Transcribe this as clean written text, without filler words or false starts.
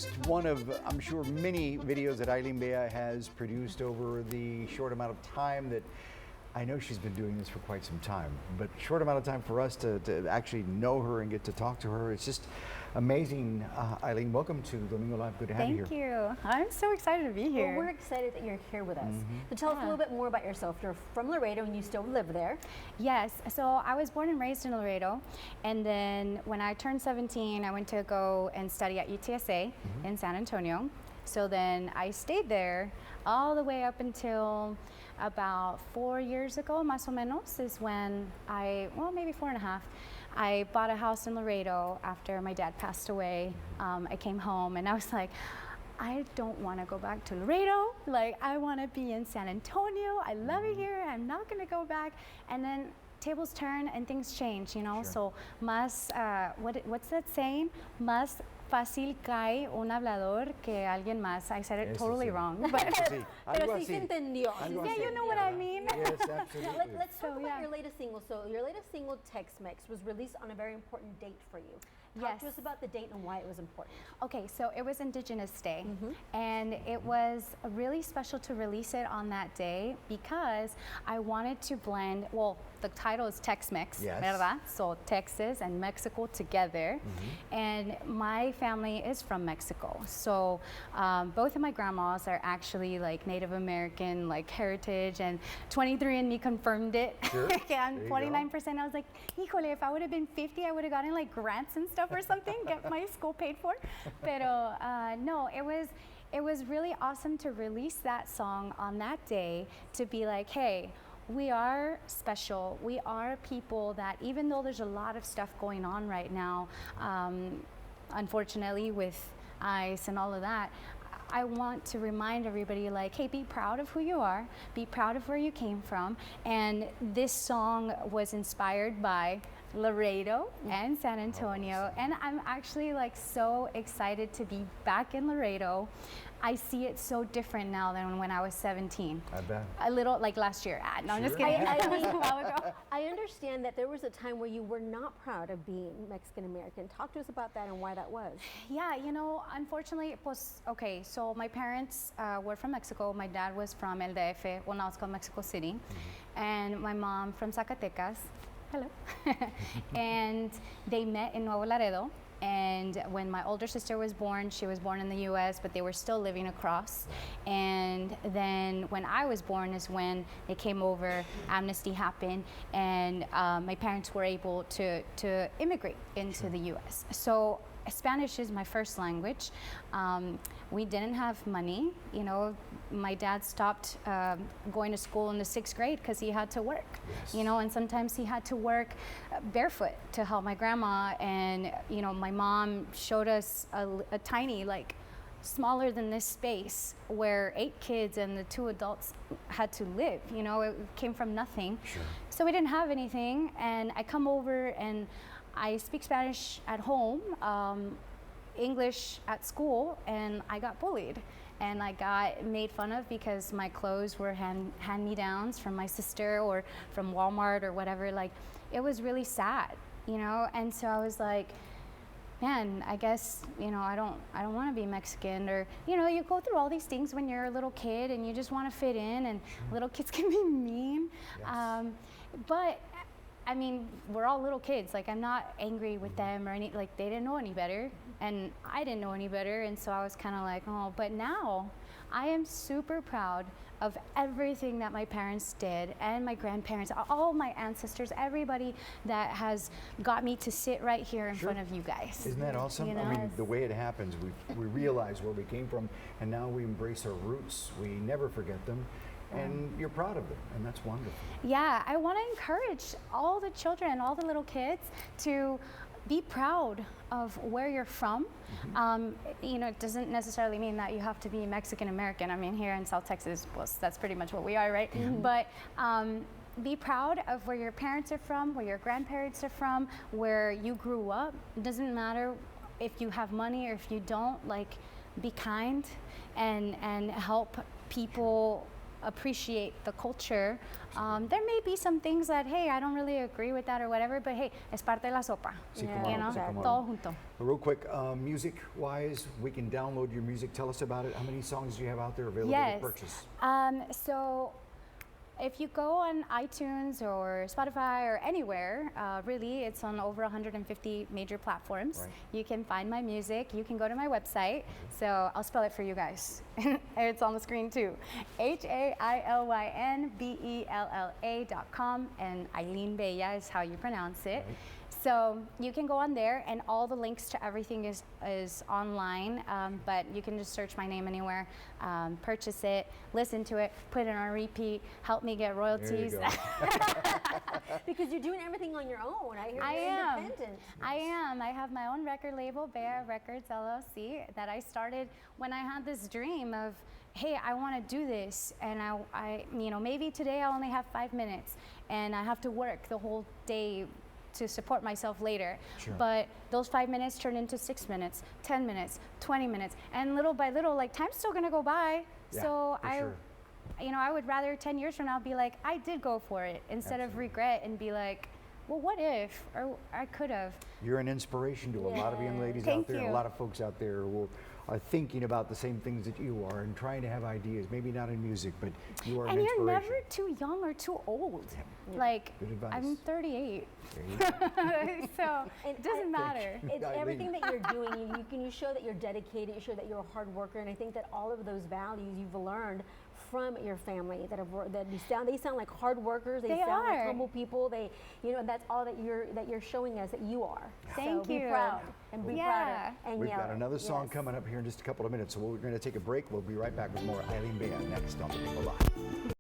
just one of, I'm sure, many videos that Hailyn Bella has produced over the short amount of time that I know she's been doing this for quite some time, but short amount of time for us to actually know her and get to talk to her. It's just amazing. Hailyn, welcome to Domingo Live. Good to have you here. Thank you. I'm so excited to be here. Well, we're excited that you're here with us. So tell us a little bit more about yourself. You're from Laredo and you still live there. Yes, so I was born and raised in Laredo, and then when I turned 17, I went to go and study at UTSA in San Antonio. So then I stayed there all the way up until about 4 years ago, más o menos, is when well, maybe 4.5, I bought a house in Laredo after my dad passed away. I came home and I was like, I don't want to go back to Laredo. Like, I want to be in San Antonio. I love it here. I'm not going to go back. And then tables turn and things change, you know? Sure. So, más, what's that saying? Más fácil cae un hablador que alguien más. I said it totally wrong. But Pero sí se entendió. yeah, you know what I mean. Yes, absolutely. Now, let's talk about yeah. your latest single. So your latest single, Tex-Mex, was released on a very important date for you. Talk to us about the date and why it was important. Okay, so it was Indigenous Day, and it was really special to release it on that day because I wanted to blend, well, the title is Tex-Mex, ¿verdad? So Texas and Mexico together, and my family is from Mexico. So both of my grandmas are actually like Native American, like heritage, and 23andMe confirmed it. Sure. I'm 49%. I was like, híjole, if I would have been 50, I would have gotten like grants and stuff or something, get my school paid for. Pero no, it was really awesome to release that song on that day, to be like, hey, we are special. We are people that, even though there's a lot of stuff going on right now, unfortunately with ICE and all of that, I want to remind everybody, like, hey, be proud of who you are, be proud of where you came from. And this song was inspired by Laredo and San Antonio, and I'm actually like so excited to be back in Laredo. I see it so different now than when I was 17. I bet. A little, like last year. No, I'm just kidding. I mean, A while ago. I understand that there was a time where you were not proud of being Mexican American. Talk to us about that and why that was. Yeah, you know, unfortunately, it was, okay, so my parents were from Mexico. My dad was from El DF, well, now it's called Mexico City, and my mom from Zacatecas. Hello. And they met in Nuevo Laredo. And when my older sister was born, she was born in the US, but they were still living across. And then when I was born is when they came over, amnesty happened, and my parents were able to immigrate into the US. So Spanish is my first language. We didn't have money. You know, my dad stopped going to school in the 6th grade because he had to work. You know, and sometimes he had to work barefoot to help my grandma. And you know, my mom showed us a tiny, like, smaller than this space where 8 kids and the 2 adults had to live. You know, it came from nothing. Sure. So we didn't have anything, and I come over and I speak Spanish at home, English at school, and I got bullied. And I got made fun of because my clothes were hand-me-downs from my sister or from Walmart or whatever. Like, it was really sad, you know? And so I was like, man, I guess, you know, I don't want to be Mexican. Or, you know, you go through all these things when you're a little kid and you just want to fit in, and little kids can be mean. But I mean, we're all little kids. Like, I'm not angry with them or any, like, they didn't know any better, and I didn't know any better, and so I was kind of like, oh. But now I am super proud of everything that my parents did, and my grandparents, all my ancestors, everybody that has got me to sit right here in front of you guys. Isn't that awesome? You know? I mean, the way it happens, we realize where we came from, and now we embrace our roots. We never forget them. And you're proud of them, and that's wonderful. Yeah, I want to encourage all the children, all the little kids, to be proud of where you're from. You know, it doesn't necessarily mean that you have to be Mexican American. I mean, here in South Texas, well, that's pretty much what we are, right? But be proud of where your parents are from, where your grandparents are from, where you grew up. It doesn't matter if you have money or if you don't. Like, be kind and help people appreciate the culture. There may be some things that, hey, I don't really agree with that or whatever, but hey, es parte de la sopa. Sí, Yeah, come on, You know, sí, come on. todo junto. Real quick, music-wise, we can download your music. Tell us about it. How many songs do you have out there available Yes. to purchase? So if you go on iTunes or Spotify or anywhere, really, it's on over 150 major platforms. Right. You can find my music. You can go to my website. So I'll spell it for you guys. It's on the screen too. HailynBella.com, and Hailyn Bella is how you pronounce it. Right. So you can go on there, and all the links to everything is online, but you can just search my name anywhere, purchase it, listen to it, put it on repeat, help me get royalties. There you go. Because you're doing everything on your own. I hear I you're am. independent. I am. I have my own record label, Bea Records LLC, that I started when I had this dream of, hey, I want to do this, and I, maybe today I only have 5 minutes, and I have to work the whole day to support myself later. Sure. But those 5 minutes turn into 6 minutes, 10 minutes, 20 minutes, and little by little, like, time's still gonna go by. Yeah, so for sure. I would rather 10 years from now be like, I did go for it, instead of Absolutely. regret and be like, well, what if, or I could have. You're an inspiration to a lot of young ladies Thank out there, and a you. lot of folks out there who are thinking about the same things that you are and trying to have ideas, maybe not in music, but you are And an you're inspiration. never too young or too old. Yeah. Like, Good advice. I'm 38, There you go. so And it doesn't I- matter. It's Hailyn. everything that you're doing. You show that you're dedicated. You show that you're a hard worker, and I think that all of those values you've learned from your family they sound like hard workers. They They sound like are. humble people. And that's all that you're showing us that you are. Thank so you. Be proud and be Yeah. prouder. And We've yell got it. another song Yes. coming up here in just a couple of minutes, so we're going to take a break. We'll be right back with more Hailyn Bella next on Domingo Live.